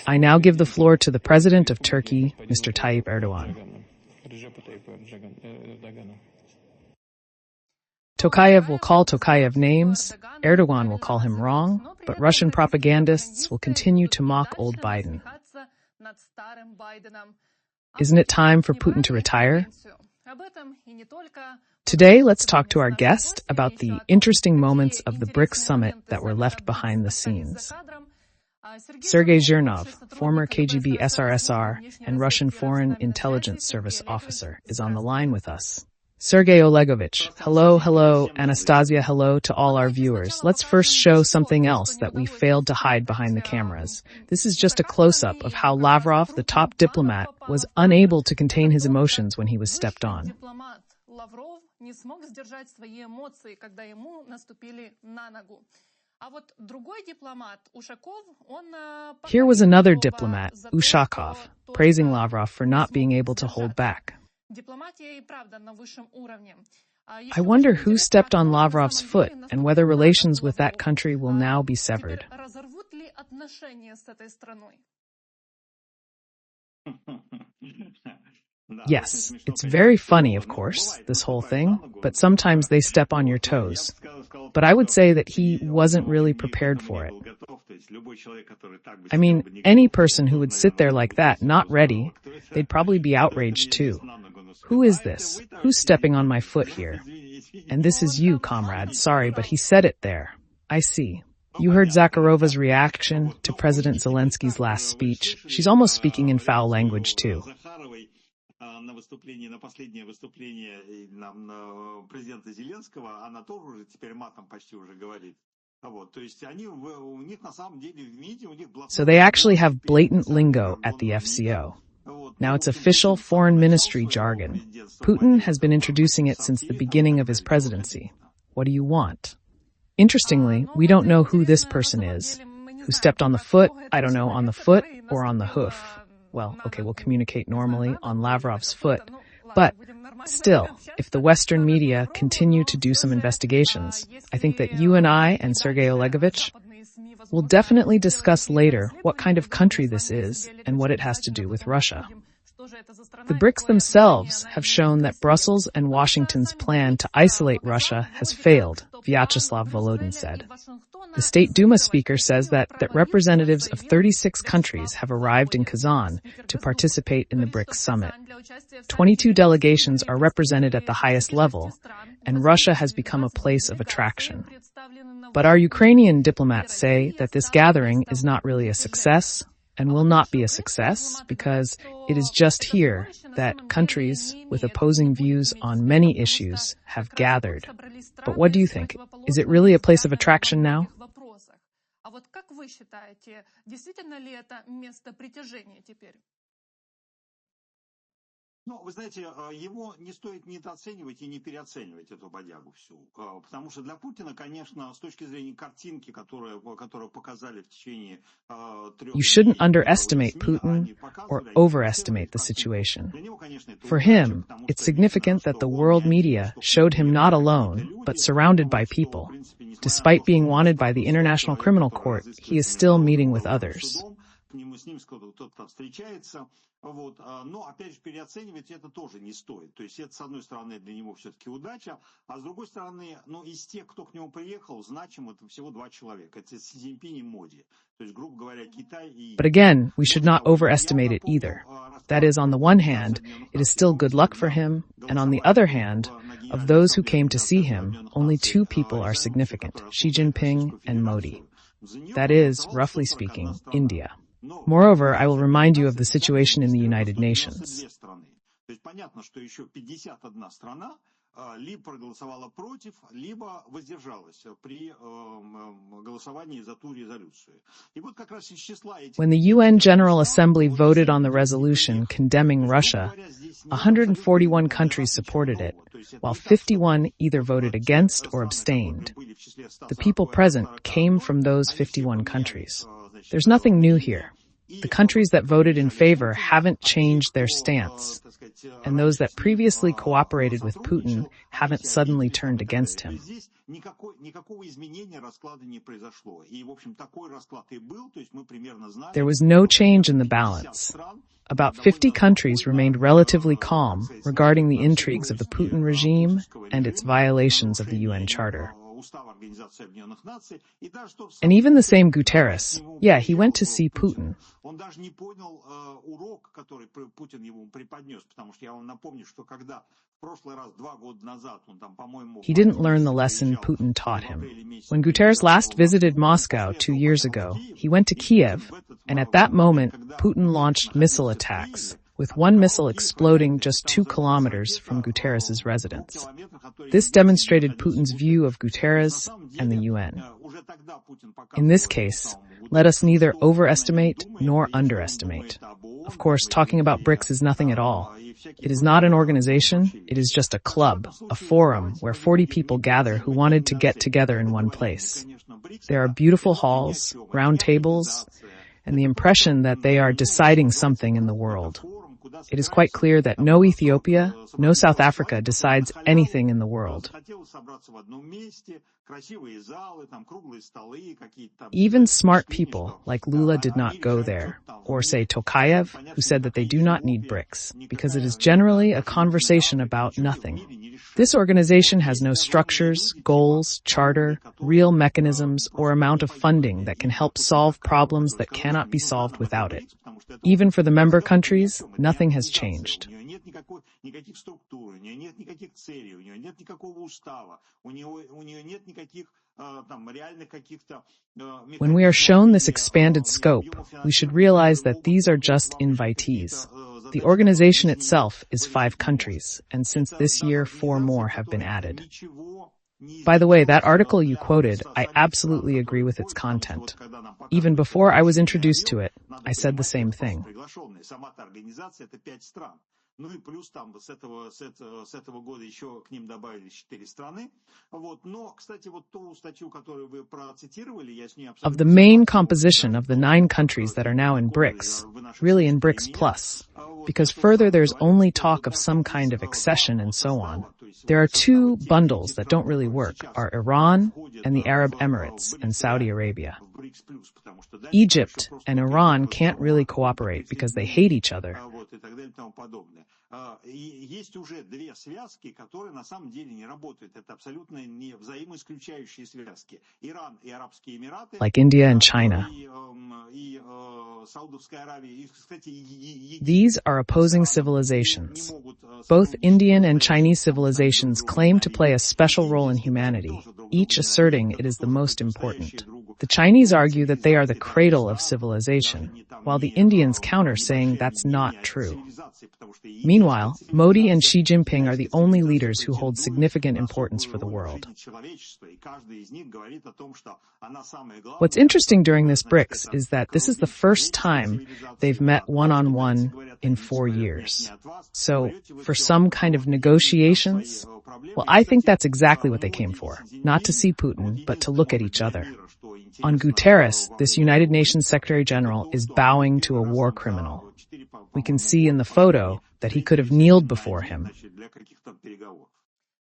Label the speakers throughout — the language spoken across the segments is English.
Speaker 1: I now give the floor to the President of Turkey, Mr. Tayyip Erdogan. Tokayev will call Tokayev names, Erdogan will call him wrong, but Russian propagandists will continue to mock old Biden. Isn't it time for Putin to retire? Today, let's talk to our guest about the interesting moments of the BRICS summit that were left behind the scenes. Sergei Jirnov, former KGB SRSR and Russian Foreign Intelligence Service officer, is on the line with us. Sergei Olegovich, hello, Anastasia, hello to all our viewers. Let's first show something else that we failed to hide behind the cameras. This is just a close-up of how Lavrov, the top diplomat, was unable to contain his emotions when he was stepped on. Here was another diplomat, Ushakov, praising Lavrov for not being able to hold back. I wonder who stepped on Lavrov's foot and whether relations with that country will now be severed. Yes, it's very funny, of course, this whole thing, but sometimes they step on your toes. But I would say that he wasn't really prepared for it. I mean, any person who would sit there like that, not ready, they'd probably be outraged too. Who is this? Who's stepping on my foot here? And this is you, comrade. Sorry, but he said it there. I see. You heard Zakharova's reaction to President Zelensky's last speech. She's almost speaking in foul language too. So they actually have blatant lingo at the FCO. Now it's official foreign ministry jargon. Putin has been introducing it since the beginning of his presidency. What do you want? Interestingly, we don't know who this person is. Who stepped on the foot? I don't know, on the foot or on the hoof. Well, okay, we'll communicate normally on Lavrov's foot. But still, if the Western media continue to do some investigations, I think that you and I and Sergei Olegovich will definitely discuss later what kind of country this is and what it has to do with Russia. The BRICS themselves have shown that Brussels and Washington's plan to isolate Russia has failed, Vyacheslav Volodin said. The State Duma speaker says that representatives of 36 countries have arrived in Kazan to participate in the BRICS summit. 22 delegations are represented at the highest level, and Russia has become a place of attraction. But our Ukrainian diplomats say that this gathering is not really a success and will not be a success because it is just here that countries with opposing views on many issues have gathered. But what do you think? Is it really a place of attraction now?
Speaker 2: Вы знаете, его не стоит недооценивать и не переоценивать эту бодягу всю. Потому что для Путина, конечно, с точки зрения картинки, которую показали в течение 3
Speaker 1: You shouldn't underestimate Putin or overestimate the situation. For him, it's significant that the world media showed him not alone, but surrounded by people. Despite being wanted by the International Criminal Court, he is still meeting with others.
Speaker 2: С ним кто-то встречается, но, опять же, переоценивать это тоже не стоит. То есть это, с одной стороны, для него все-таки удача, а с другой стороны, из тех, кто к нему приехал, значим это всего 2 человека. Это Си Цзиньпинь и Моди. То есть, грубо говоря, Китай и...
Speaker 1: But again, we should not overestimate it either. That is, on the one hand, it is still good luck for him, and on the other hand, of those who came to see him, only 2 people are significant, Xi Jinping and Modi. That is, roughly speaking, India. Moreover, I will remind you of the situation in the United Nations.
Speaker 2: Либо проголосовала против, либо воздержалась при голосовании за ту резолюцию. И вот как раз из числа этих...
Speaker 1: When the UN General Assembly voted on the resolution condemning Russia, 141 countries supported it, while 51 either voted against or abstained. The people present came from those 51 countries. There's nothing new here. The countries that voted in favor haven't changed their stance, and those that previously cooperated with Putin haven't suddenly turned against him. There was no change in the balance. About 50 countries remained relatively calm regarding the intrigues of the Putin regime and its violations of the UN Charter. And even the same Guterres, he went to see Putin. He didn't learn the lesson Putin taught him. When Guterres last visited Moscow 2 years ago, he went to Kiev, and at that moment, Putin launched missile attacks, with one missile exploding just 2 kilometers from Guterres' residence. This demonstrated Putin's view of Guterres and the UN. In this case, let us neither overestimate nor underestimate. Of course, talking about BRICS is nothing at all. It is not an organization, it is just a club, a forum where 40 people gather who wanted to get together in one place. There are beautiful halls, round tables, and the impression that they are deciding something in the world. It is quite clear that no Ethiopia, no South Africa decides anything in the world. Even smart people like Lula did not go there, or say Tokayev, who said that they do not need BRICS, because it is generally a conversation about nothing. This organization has no structures, goals, charter, real mechanisms, or amount of funding that can help solve problems that cannot be solved without it. Even for the member countries, nothing has changed. When we are shown this expanded scope, we should realize that these are just invitees. The organization itself is 5 countries, and since this year, 4 more have been added. By the way, that article you quoted, I absolutely agree with its content. Even before I was introduced to it, I said the same thing. Of the main composition of the 9 countries that are now in BRICS, really in BRICS Plus, because further there's only talk of some kind of accession and so on. There are 2 bundles that don't really work, are Iran and the Arab Emirates and Saudi Arabia. Egypt and Iran can't really cooperate because they hate each other. Есть уже 2 связки, которые на самом деле не работают. Это абсолютно не взаимоисключающие связки. Иран и Арабские Эмираты. Like India and China. These are opposing civilizations. Both Indian and Chinese civilizations claim to play a special role in humanity, each asserting it is the most important. The Chinese argue that they are the cradle of civilization, while the Indians counter saying that's not true. Meanwhile, Modi and Xi Jinping are the only leaders who hold significant importance for the world. What's interesting during this BRICS is that this is the first time they've met one-on-one in 4 years. So, for some kind of negotiations, well, I think that's exactly what they came for. Not to see Putin, but to look at each other. On Guterres, this United Nations Secretary General is bowing to a war criminal. We can see in the photo that he could have kneeled before him.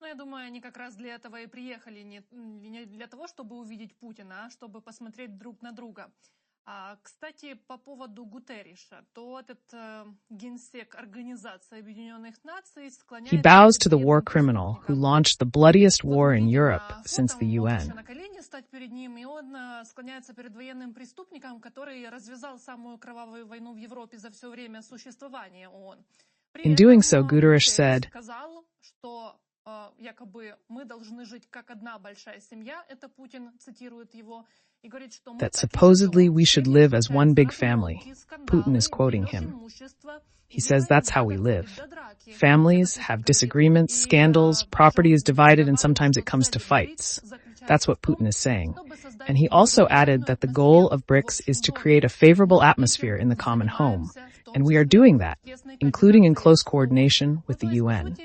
Speaker 3: Я думаю, они как раз для этого и приехали, не для того, чтобы увидеть Путина, а чтобы посмотреть друг на друга. Кстати, по поводу Гутерриша, то этот генсек Организации Объединенных Наций склоняется...
Speaker 1: He bows to the war criminal who launched the bloodiest war in Europe since the UN.
Speaker 3: На колени стать перед ним, и он склоняется перед военным преступником, который развязал самую кровавую войну в Европе за все время существования ООН.
Speaker 1: In doing so, Guterres said,
Speaker 3: сказал, что якобы мы должны жить как одна большая семья, это Путин цитирует его, и говорит, что
Speaker 1: that supposedly we should live as one big family. Putin is quoting him. He says that's how we live. Families have disagreements, scandals, property is divided, and sometimes it comes to fights. That's what Putin is saying. And he also added that the goal of BRICS is to create a favorable atmosphere in the common home. And we are doing that, including in close coordination with the UN.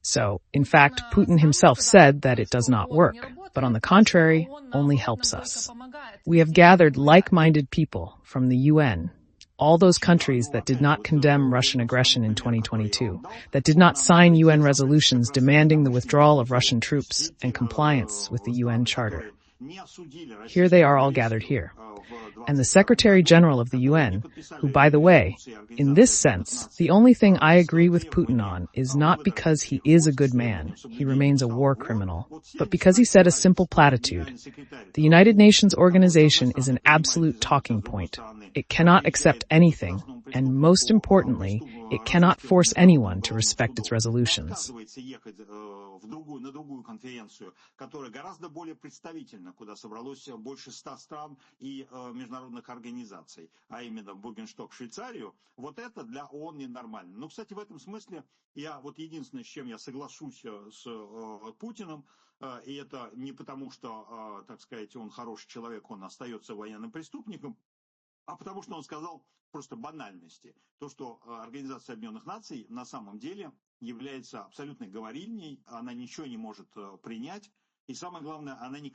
Speaker 1: So, in fact, Putin himself said that it does not work, but on the contrary, only helps us. We have gathered like-minded people from the UN, all those countries that did not condemn Russian aggression in 2022, that did not sign UN resolutions demanding the withdrawal of Russian troops and compliance with the UN Charter. Here they are all gathered here. And the Secretary General of the UN, who, by the way, in this sense, the only thing I agree with Putin on is not because he is a good man, he remains a war criminal, but because he said a simple platitude. The United Nations organization is an absolute talking point. It cannot accept anything, and most importantly, it cannot force anyone to respect its resolutions.
Speaker 2: На другую конференцию, которая гораздо более представительна, куда собралось больше 100 стран и международных организаций, а именно в Бургеншток, Швейцарию, вот это для ООН ненормально. Но, кстати, в этом смысле я вот единственное, с чем я соглашусь с Путиным, и это не потому, что, так сказать, он хороший человек, он остается военным преступником, а потому что он сказал просто банальности. То, что Организация Объединенных Наций на самом деле является абсолютной говорильней, она ничего не может принять.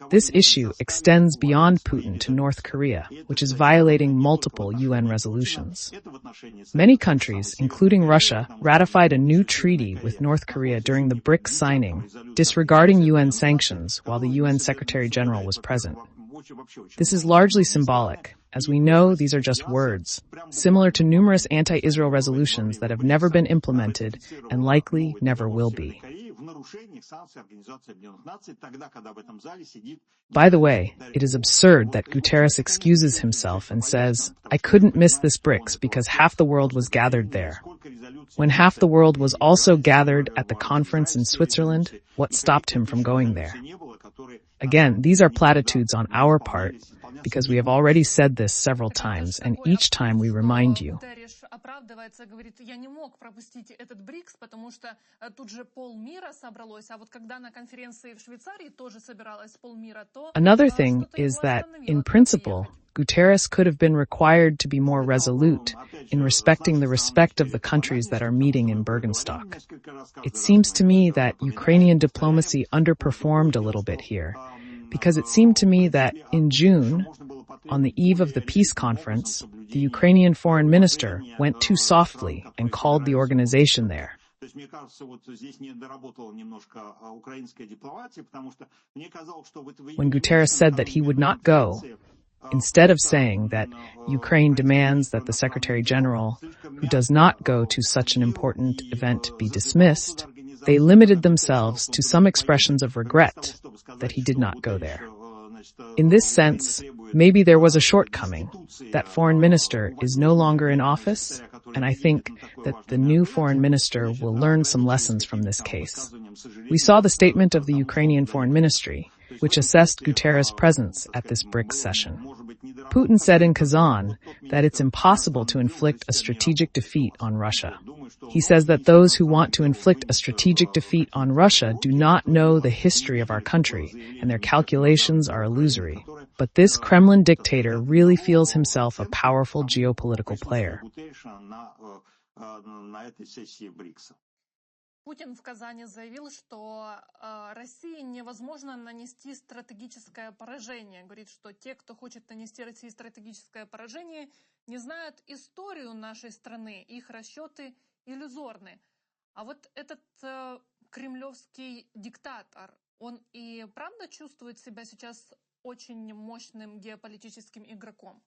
Speaker 1: This issue extends beyond Putin to North Korea, which is violating multiple UN resolutions. Many countries, including Russia, ratified a new treaty with North Korea during the BRICS signing, disregarding UN sanctions while the UN Secretary General was present. This is largely symbolic. As we know, these are just words, similar to numerous anti-Israel resolutions that have never been implemented and likely never will be. By the way, it is absurd that Guterres excuses himself and says, "I couldn't miss this BRICS because half the world was gathered there." When half the world was also gathered at the conference in Switzerland, what stopped him from going there? Again, these are platitudes on our part, because we have already said this several times, and each time we remind you.
Speaker 3: Оправдывается, говорит, я не мог пропустить этот БРИКС, потому что тут же полмира собралось, а вот когда на конференции в Швейцарии тоже собиралось полмира, то...
Speaker 1: Another thing is that, in principle, Guterres could have been required to be more resolute in respecting the respect of the countries that are meeting in Bergenstock. It seems to me that Ukrainian diplomacy underperformed a little bit here, because it seemed to me that in June, on the eve of the peace conference, the Ukrainian foreign minister went too softly and called the organization there. When Guterres said that he would not go, instead of saying that Ukraine demands that the Secretary General, who does not go to such an important event, be dismissed, they limited themselves to some expressions of regret that he did not go there. In this sense, maybe there was a shortcoming. That foreign minister is no longer in office, and I think that the new foreign minister will learn some lessons from this case. We saw the statement of the Ukrainian foreign ministry, which assessed Guterres' presence at this BRICS session. Putin said in Kazan that it's impossible to inflict a strategic defeat on Russia. He says that those who want to inflict a strategic defeat on Russia do not know the history of our country, and their calculations are illusory. But this Kremlin dictator really feels himself a powerful geopolitical player.
Speaker 3: Путин в Казани заявил, что России невозможно нанести стратегическое поражение. Говорит, что те, кто хочет нанести России стратегическое поражение, не знают историю нашей страны, их расчеты иллюзорны. А вот этот кремлевский диктатор, он и правда чувствует себя сейчас очень мощным геополитическим игроком?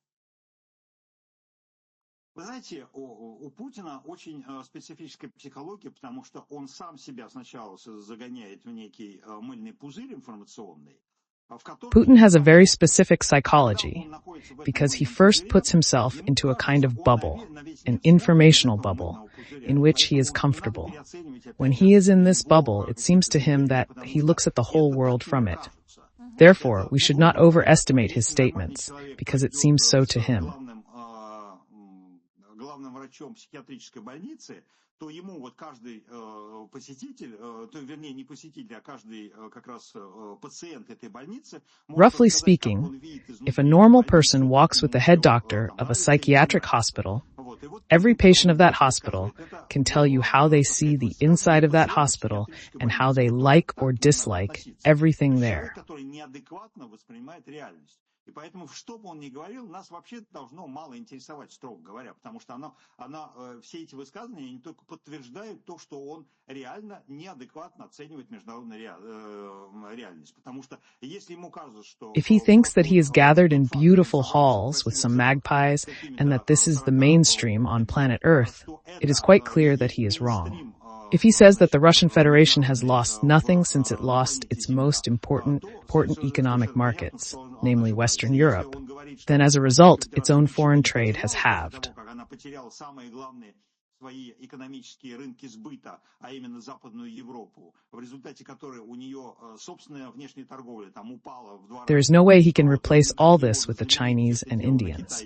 Speaker 2: Вы знаете, у Путина очень специфическая психология, потому что он сам себя сначала загоняет в некий мыльный пузырь информационный.
Speaker 1: Putin has a very specific psychology, because he first puts himself into a kind of bubble, an informational bubble, in which he is comfortable. When he is in this bubble, it seems to him that he looks at the whole world from it. Therefore, we should not overestimate his statements, because it seems so to him.
Speaker 2: Врачом психиатрической больницы, то ему вот каждый посетитель, то вернее не посетитель, а каждый как раз пациент этой больницы.
Speaker 1: Roughly speaking, if a normal person walks with the head doctor of a psychiatric hospital, every patient of that hospital can tell you how they see the inside of that hospital and how they like or dislike everything there.
Speaker 2: И поэтому, что бы он ни говорил, нас вообще должно мало интересовать, строго говоря, потому что все эти высказывания не только подтверждают то, что он реально неадекватно оценивает международную реальность. Потому что если ему кажется, что...
Speaker 1: If he thinks that he is gathered in beautiful halls with some magpies and that this is the mainstream on planet Earth, it is quite clear that he is wrong. If he says that the Russian Federation has lost nothing since it lost its most important economic markets, namely Western Europe, then as a result, its own foreign trade has halved.
Speaker 2: Свои экономические рынки сбыта, а именно Западную Европу, в результате которой у нее собственная внешняя торговля там упала в 2 раза.
Speaker 1: There is no way he can replace all this with the Chinese and Indians.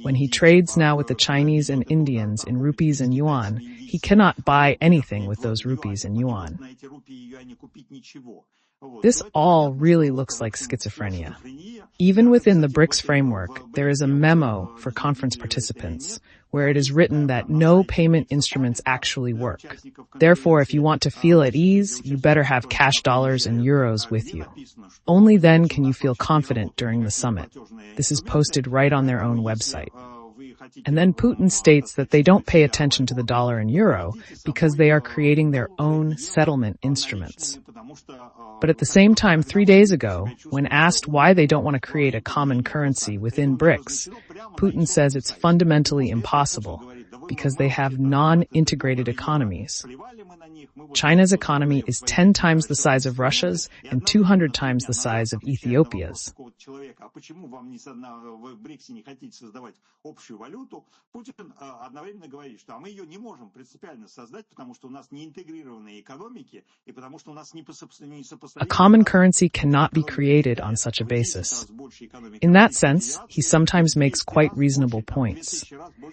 Speaker 1: When he trades now with the Chinese and Indians in rupees and yuan, he cannot buy anything with those rupees and yuan. This all really looks like schizophrenia. Even within the BRICS framework, there is a memo for conference participants where it is written that no payment instruments actually work. Therefore, if you want to feel at ease, you better have cash dollars and euros with you. Only then can you feel confident during the summit. This is posted right on their own website. And then Putin states that they don't pay attention to the dollar and euro because they are creating their own settlement instruments. But at the same time, 3 days ago, when asked why they don't want to create a common currency within BRICS, Putin says it's fundamentally impossible because they have non-integrated economies. China's economy is 10 times the size of Russia's and 200 times the size of Ethiopia's.
Speaker 2: Почему вам в БРИКСе не хотите создавать общую валюту? Путин одновременно говорит, что мы ее не можем принципиально создать, потому что у нас не интегрированные экономики и потому что у нас не сопоставимые.
Speaker 1: A common currency cannot be created on such a basis. In that sense, he sometimes makes quite reasonable points.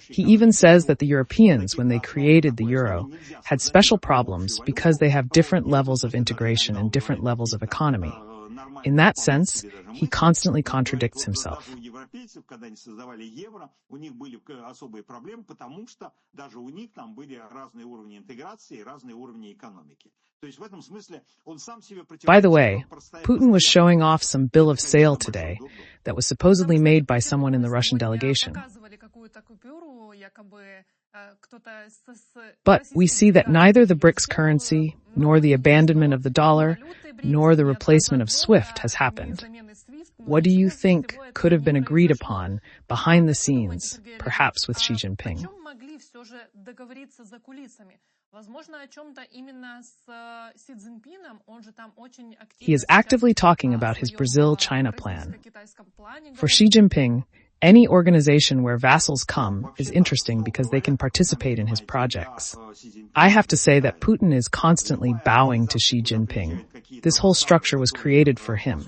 Speaker 1: He even says that the Europeans, when they created the euro, had special problems because they have different levels of integration and different levels of economy. In that sense, he constantly contradicts himself.
Speaker 2: Когда они создавали евро, у них были особые проблемы, потому что даже у них там были разные уровни интеграции и разные уровни экономики. То есть в этом смысле он сам себе противоречит.
Speaker 1: By the way, Putin was showing off some bill of sale today that was supposedly made by someone in the Russian delegation. But we see that neither the BRICS currency, nor the abandonment of the dollar, nor the replacement of SWIFT has happened. What do you think could have been agreed upon behind the scenes, perhaps with Xi Jinping? He is actively talking about his Brazil-China plan. For Xi Jinping, any organization where vassals come is interesting because they can participate in his projects. I have to say that Putin is constantly bowing to Xi Jinping. This whole structure was created for him.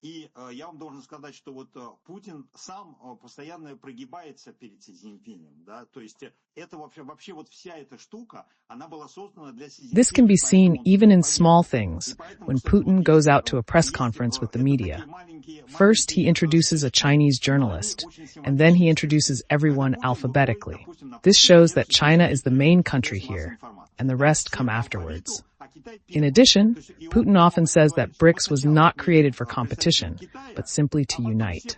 Speaker 2: И я вам должен сказать, что вот Путин сам постоянно прогибается перед Си Цзиньпинем, да, то есть это вообще вот вся эта штука, она была создана для Си Цзиньпина.
Speaker 1: This can be seen even in small things when Putin goes out to a press conference with the media. First, he introduces a Chinese journalist, and then he introduces everyone alphabetically. This shows that China is the main country here, and the rest come afterwards. In addition, Putin often says that BRICS was not created for competition, but simply to unite.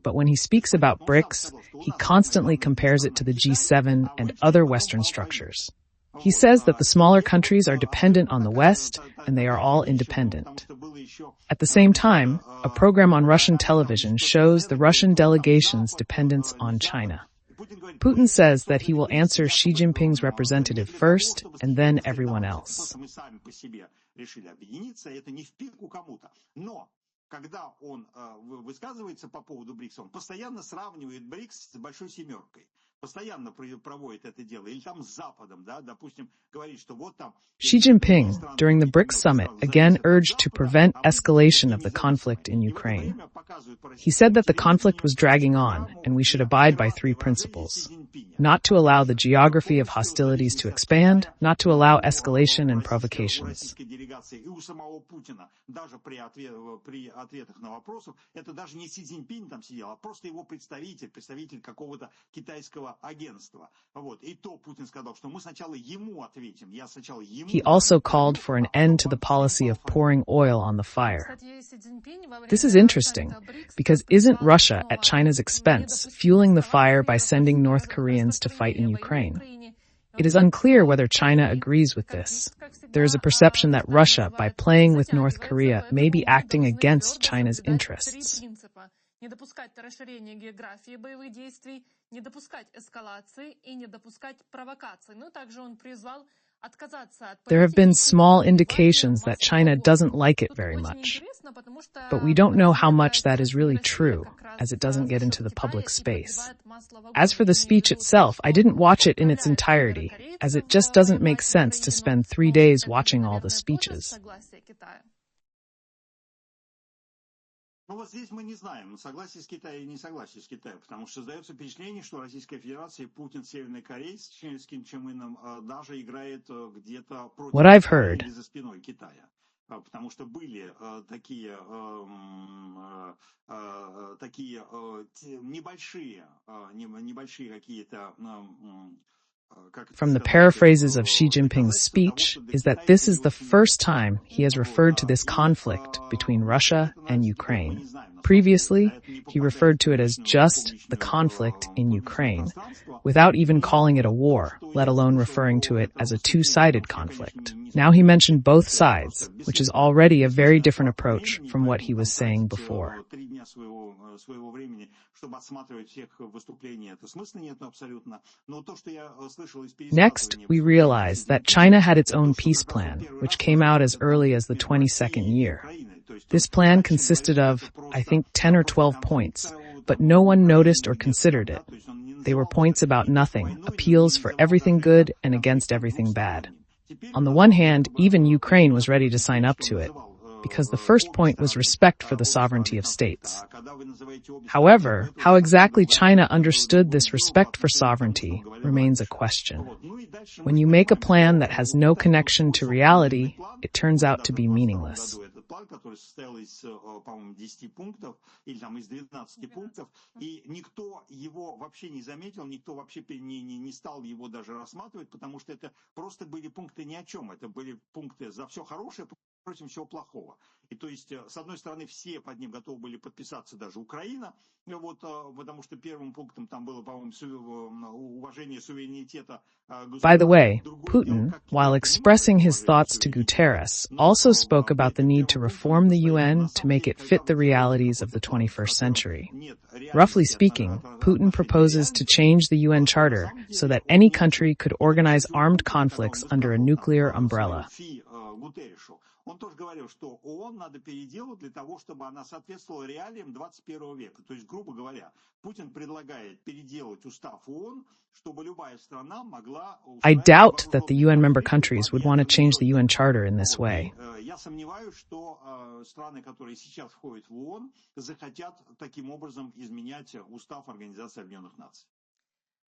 Speaker 1: But when he speaks about BRICS, he constantly compares it to the G7 and other Western structures. He says that the smaller countries are dependent on the West, and they are all independent. At the same time, a program on Russian television shows the Russian delegation's dependence on China. Putin says that he will answer Xi Jinping's representative first and then everyone else.
Speaker 2: Когда он высказывается по поводу БРИКС, он постоянно сравнивает БРИКС с Большой Семеркой. Постоянно проводит это дело. Или там с Западом, да, допустим, говорит, что вот там...
Speaker 1: Xi Jinping, during the BRICS summit, again urged to prevent escalation of the conflict in Ukraine. He said that the conflict was dragging on, and we should abide by 3 principles. Not to allow the geography of hostilities to expand, not to allow escalation and provocations.
Speaker 2: Федерации и у самого Путина, даже при ответах на вопросы, это даже не Си Цзиньпинь там сидел, а просто его представитель какого-то китайского агентства. Вот. И то Путин сказал, что мы сначала ему ответим. Я сначала ему...
Speaker 1: He also called for an end to the policy of pouring oil on the fire. This is interesting, because isn't Russia at China's expense fueling the fire by sending North Koreans to fight in Ukraine? It is unclear whether China agrees with this. There is a perception that Russia, by playing with North Korea, may be acting against China's interests.
Speaker 3: Не допускать расширения географии боевых действий, не допускать эскалации и не допускать провокаций. Но также он призвал отказаться от...
Speaker 1: There have been small indications that China doesn't like it very much. But we don't know how much that is really true, as it doesn't get into the public space. As for the speech itself, I didn't watch it in its entirety, as it just doesn't make sense to spend 3 days watching all the speeches.
Speaker 2: Ну вот здесь мы не знаем, согласие с Китаем или не согласие с Китаем, потому что создается впечатление, что Российская Федерация и Путин, Северной Кореи с Ким Чен Ыном даже играет где-то против или за спиной Китая. Потому что были такие небольшие какие-то...
Speaker 1: From the paraphrases of Xi Jinping's speech is that this is the first time he has referred to this conflict between Russia and Ukraine. Previously, he referred to it as just the conflict in Ukraine, without even calling it a war, let alone referring to it as a two-sided conflict. Now he mentioned both sides, which is already a very different approach from what he was saying before. Next, we realize that China had its own peace plan, which came out as early as the 22nd year. This plan consisted of, I think, 10 or 12 points, but no one noticed or considered it. They were points about nothing, appeals for everything good and against everything bad. On the one hand, even Ukraine was ready to sign up to it, because the first point was respect for the sovereignty of states. However, how exactly China understood this respect for sovereignty remains a question. When you make a plan that has no connection to reality, it turns out to be meaningless.
Speaker 2: Который состоял из, по-моему, 10 пунктов, или там из 12 пунктов, и никто его вообще не заметил, никто вообще не стал его даже рассматривать, потому что это просто были пункты ни о чем, это были пункты за все хорошее против всего плохого. И то есть, с одной стороны, все под ним готовы были подписаться, даже Украина, вот, потому что первым пунктом там было, по-моему, уважение суверенитета государства.
Speaker 1: By the way, Putin, while expressing his thoughts to Guterres, also spoke about the need to reform the UN to make it fit the realities of the 21st century. Roughly speaking, Putin proposes to change the UN Charter so that any country could organize armed conflicts under a nuclear umbrella.
Speaker 2: Он тоже говорил, что ООН надо переделать для того, чтобы она соответствовала реалиям 21 века. То есть, грубо говоря, Путин предлагает переделать устав ООН, чтобы любая страна могла...
Speaker 1: I doubt that the UN member countries would want to change the UN Charter in this way.
Speaker 2: Я сомневаюсь, что страны, которые сейчас входят в ООН, захотят таким образом изменять устав Организации Объединенных Наций.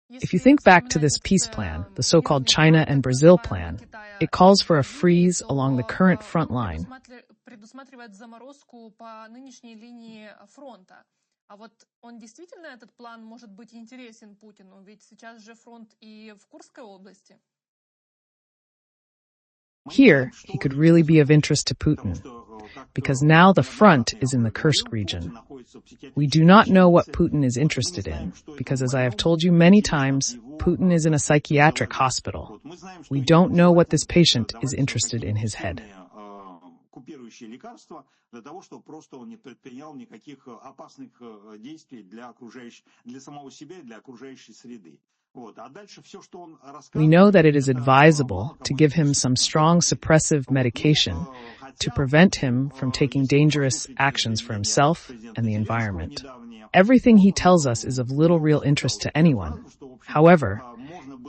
Speaker 1: If you think back to this peace plan, the so-called China and Brazil plan, it calls for a freeze along the current front line.
Speaker 3: Предусматривает заморозку по нынешней линии фронта. А вот он действительно, этот план, может быть интересен Путину, ведь сейчас же фронт и в Курской области.
Speaker 1: Here, he could really be of interest to Putin, because now the front is in the Kursk region. We do not know what Putin is interested in, because as I have told you many times, Putin is in a psychiatric hospital. We don't know what this patient is interested in his head.
Speaker 2: Для того, чтобы просто он не предпринял никаких опасных действий для самого себя и для окружающей среды.
Speaker 1: We know that it is advisable to give him some strong suppressive medication to prevent him from taking dangerous actions for himself and the environment. Everything he tells us is of little real interest to anyone. However,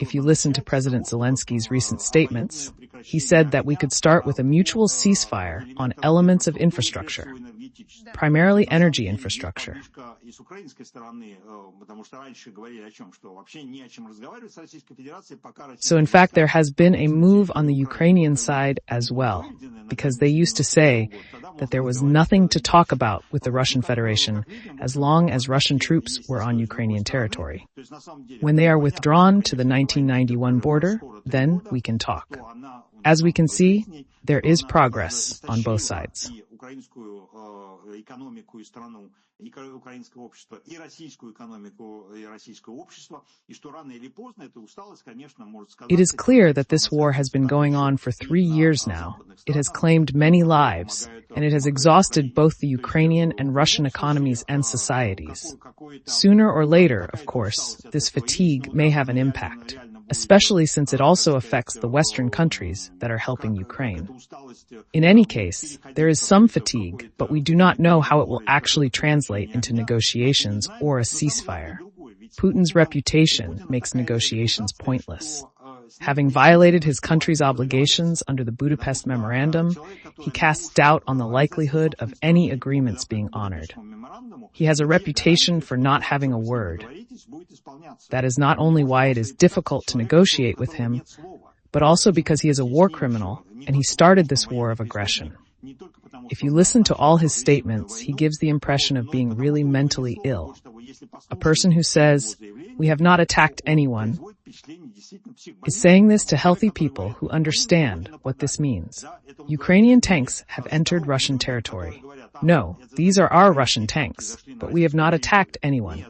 Speaker 1: if you listen to President Zelensky's recent statements, he said that we could start with a mutual ceasefire on elements of infrastructure. primarily energy infrastructure. So in fact, there has been a move on the Ukrainian side as well, because they used to say that there was nothing to talk about with the Russian Federation as long as Russian troops were on Ukrainian territory. When they are withdrawn to the 1991 border, then we can talk. As we can see, there is progress on both sides. It is clear that this war has been going on for 3 years now. It has claimed many lives, and it has exhausted both the Ukrainian and Russian economies and societies. Sooner or later, of course, this fatigue may have an impact, especially since it also affects the Western countries that are helping Ukraine. In any case, there is some fatigue, but we do not know how it will actually translate into negotiations or a ceasefire. Putin's reputation makes negotiations pointless. Having violated his country's obligations under the Budapest Memorandum, he casts doubt on the likelihood of any agreements being honored. He has a reputation for not having a word. That is not only why it is difficult to negotiate with him, but also because he is a war criminal and he started this war of aggression. If you listen to all his statements, he gives the impression of being really mentally ill. A person who says, "We have not attacked anyone," is saying this to healthy people who understand what this means. Ukrainian tanks have entered Russian territory. No, these are our Russian tanks, but we have not attacked anyone.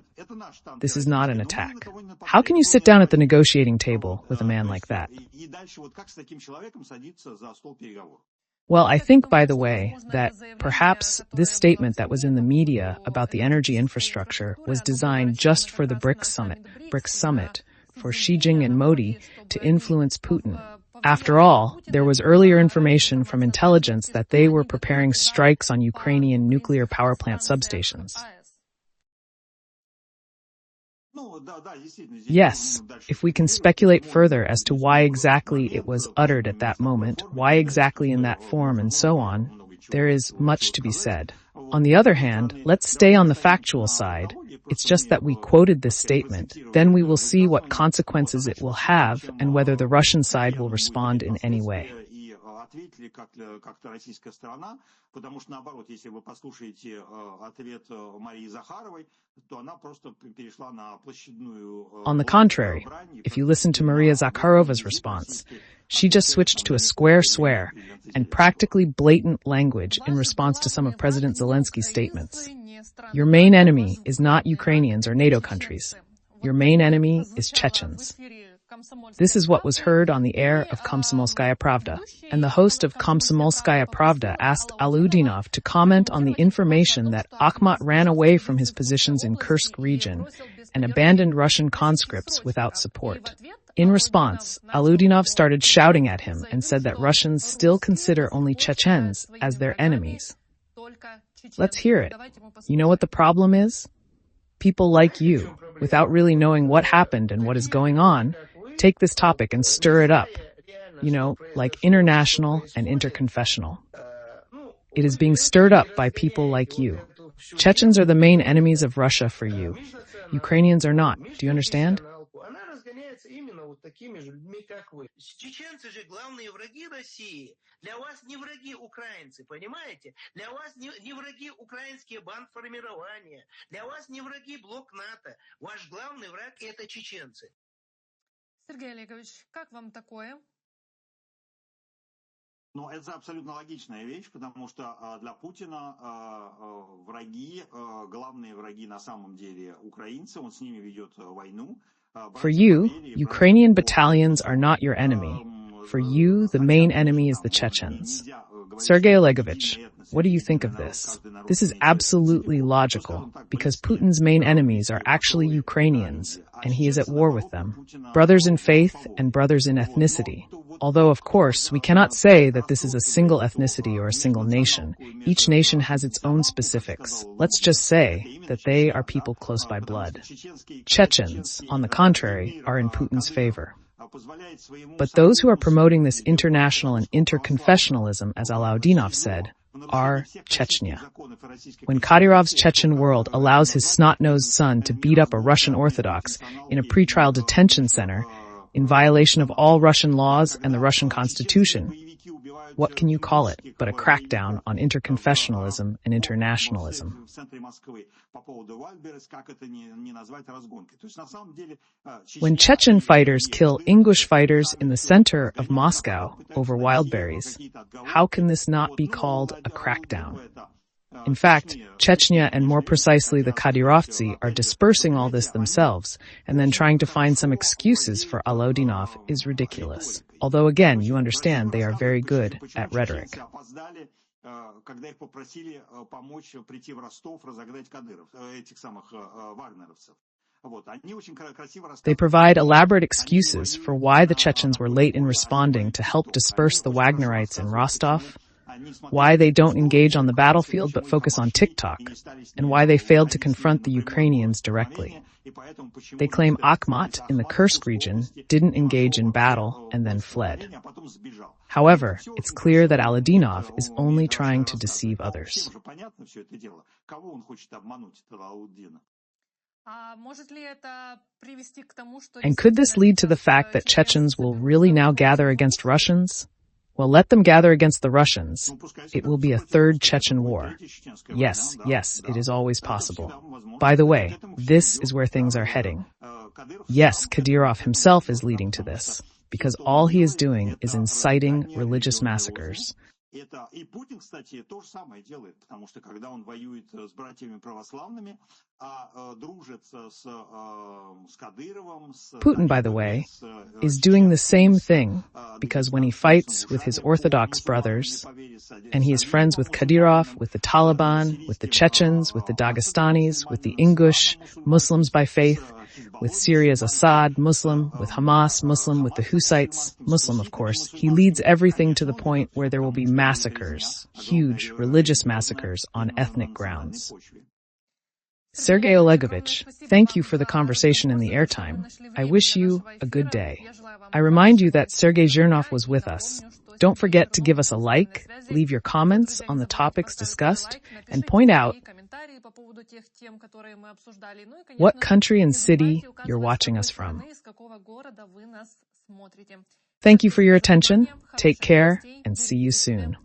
Speaker 1: This is not an attack. How can you sit down at the negotiating table with a man like that? Well, I think, by the way, that perhaps this statement that was in the media about the energy infrastructure was designed just for the BRICS summit, for Xi Jinping and Modi to influence Putin. After all, there was earlier information from intelligence that they were preparing strikes on Ukrainian nuclear power plant substations. Yes, if we can speculate further as to why exactly it was uttered at that moment, why exactly in that form, and so on, there is much to be said. On the other hand, let's stay on the factual side. It's just that we quoted this statement. Then we will see what consequences it will have and whether the Russian side will respond in any way.
Speaker 2: Ответили как-то российская сторона, потому что, наоборот, если вы послушаете ответ Марии Захаровой, то она просто перешла на площадную...
Speaker 1: On the contrary, if you listen to Maria Zakharova's response, she just switched to a square swear and practically blatant language in response to some of President Zelensky's statements. Your main enemy is not Ukrainians or NATO countries. Your main enemy is Chechens. This is what was heard on the air of Komsomolskaya Pravda, and the host of Komsomolskaya Pravda asked Aludinov to comment on the information that Akhmat ran away from his positions in Kursk region and abandoned Russian conscripts without support. In response, Aludinov started shouting at him and said that Russians still consider only Chechens as their enemies. Let's hear it. You know what the problem is? People like you, without really knowing what happened and what is going on, take this topic and stir it up, like international and interconfessional. It is being stirred up by people like you. Chechens are the main enemies of Russia for you. Ukrainians are not. Do you understand?
Speaker 4: Чеченцы же главные враги России. Для вас не враги украинцы, понимаете? Для вас не враги украинские бандформирования. Для вас не враги блок НАТО. Ваш главный враг — это чеченцы.
Speaker 3: Сергей Олегович, как вам такое?
Speaker 2: Ну, это абсолютно логичная вещь, потому что для Путина враги, главные враги на самом деле украинцы, он с ними ведет войну.
Speaker 1: For you, Ukrainian battalions are not your enemy. For you, the main enemy is the Chechens. Sergei Olegovich, what do you think of this? This is absolutely logical, because Putin's main enemies are actually Ukrainians, and he is at war with them. Brothers in faith and brothers in ethnicity. Although, of course, we cannot say that this is a single ethnicity or a single nation. Each nation has its own specifics. Let's just say that they are people close by blood. Chechens, on the contrary, are in Putin's favor. But those who are promoting this international and interconfessionalism, as Aludinov said, are Chechnya. When Kadyrov's Chechen world allows his snot-nosed son to beat up a Russian Orthodox in a pretrial detention center in violation of all Russian laws and the Russian Constitution, what can you call it but a crackdown on interconfessionalism and internationalism? When Chechen fighters kill English fighters in the center of Moscow over wildberries, how can this not be called a crackdown? In fact, Chechnya and more precisely the Kadyrovtsi are dispersing all this themselves, and then trying to find some excuses for Alodinov is ridiculous. Although again, you understand they are very good at rhetoric. They provide elaborate excuses for why the Chechens were late in responding to help disperse the Wagnerites in Rostov, why they don't engage on the battlefield but focus on TikTok, and why they failed to confront the Ukrainians directly. They claim Akhmat in the Kursk region didn't engage in battle and then fled. However, it's clear that Alodinov is only trying to deceive others. And could this lead to the fact that Chechens will really now gather against Russians? Well, let them gather against the Russians. It will be a third Chechen war. Yes, it is always possible. By the way, this is where things are heading. Yes, Kadyrov himself is leading to this, because all he is doing is inciting religious massacres. Putin, by the way, is doing the same thing, because when he fights with his Orthodox brothers, and he is friends with Kadyrov, with the Taliban, with the Chechens, with the Dagestanis, with the Ingush, Muslims by faith, with Syria's Assad, Muslim, with Hamas, Muslim, with the Hussites, Muslim of course, he leads everything to the point where there will be massacres, huge religious massacres on ethnic grounds. Sergei Olegovich, thank you for the conversation in the airtime. I wish you a good day. I remind you that Sergei Jirnov was with us. Don't forget to give us a like, leave your comments on the topics discussed, and point out what country and city you're watching us from. Thank you for your attention. Take care and see you soon.